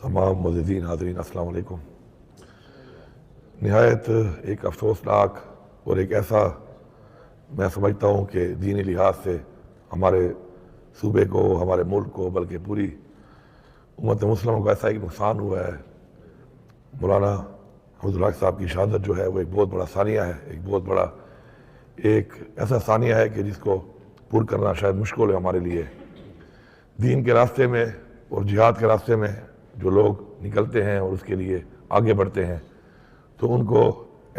تمام معززین حاضرین السلام علیکم۔ نہایت ایک افسوسناک اور ایک ایسا میں سمجھتا ہوں کہ دینی لحاظ سے ہمارے صوبے کو، ہمارے ملک کو، بلکہ پوری امت مسلموں کو ایسا ایک نقصان ہوا ہے۔ مولانا حمید الحق صاحب کی شہادت جو ہے وہ ایک بہت بڑا ثانیہ ہے، ایک بہت بڑا ایک ایسا ثانیہ ہے کہ جس کو پر کرنا شاید مشکل ہے ہمارے لیے۔ دین کے راستے میں اور جہاد کے راستے میں جو لوگ نکلتے ہیں اور اس کے لیے آگے بڑھتے ہیں تو ان کو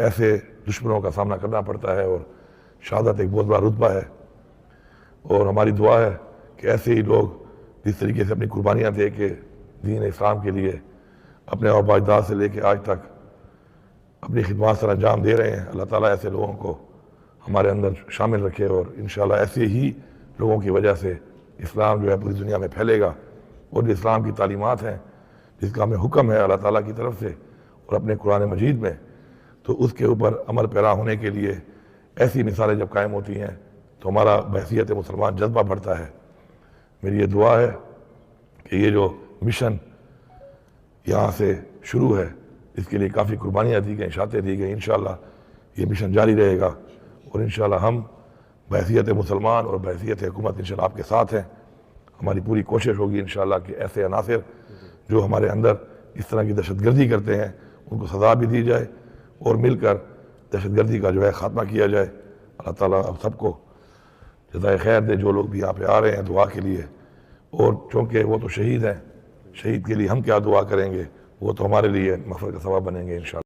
ایسے دشمنوں کا سامنا کرنا پڑتا ہے، اور شہادت ایک بہت بڑا رتبہ ہے۔ اور ہماری دعا ہے کہ ایسے ہی لوگ جس طریقے سے اپنی قربانیاں دے کے دین اسلام کے لیے اپنے آبا اجداد سے لے کے آج تک اپنی خدمات سر انجام دے رہے ہیں، اللہ تعالیٰ ایسے لوگوں کو ہمارے اندر شامل رکھے، اور انشاءاللہ ایسے ہی لوگوں کی وجہ سے اسلام جو ہے پوری دنیا میں پھیلے گا، اور جو اسلام کی تعلیمات ہیں جس کا ہمیں حکم ہے اللہ تعالیٰ کی طرف سے اور اپنے قرآن مجید میں، تو اس کے اوپر عمل پیرا ہونے کے لیے ایسی مثالیں جب قائم ہوتی ہیں تو ہمارا بحیثیت مسلمان جذبہ بڑھتا ہے۔ میری یہ دعا ہے کہ یہ جو مشن یہاں سے شروع ہے، اس کے لیے کافی قربانیاں دی گئیں، شہادتیں دی گئیں، انشاءاللہ یہ مشن جاری رہے گا، اور انشاءاللہ ہم بحیثیت مسلمان اور بحیثیت حکومت انشاءاللہ آپ کے ساتھ ہیں۔ ہماری پوری کوشش ہوگی انشاءاللہ کہ ایسے عناصر جو ہمارے اندر اس طرح کی دہشت گردی کرتے ہیں ان کو سزا بھی دی جائے، اور مل کر دہشت گردی کا جو ہے خاتمہ کیا جائے۔ اللہ تعالیٰ اب سب کو جزائے خیر دے، جو لوگ بھی یہاں پہ آ رہے ہیں دعا کے لیے، اور چونکہ وہ تو شہید ہیں، شہید کے لیے ہم کیا دعا کریں گے، وہ تو ہمارے لیے مغفرت کا سبب بنیں گے انشاءاللہ۔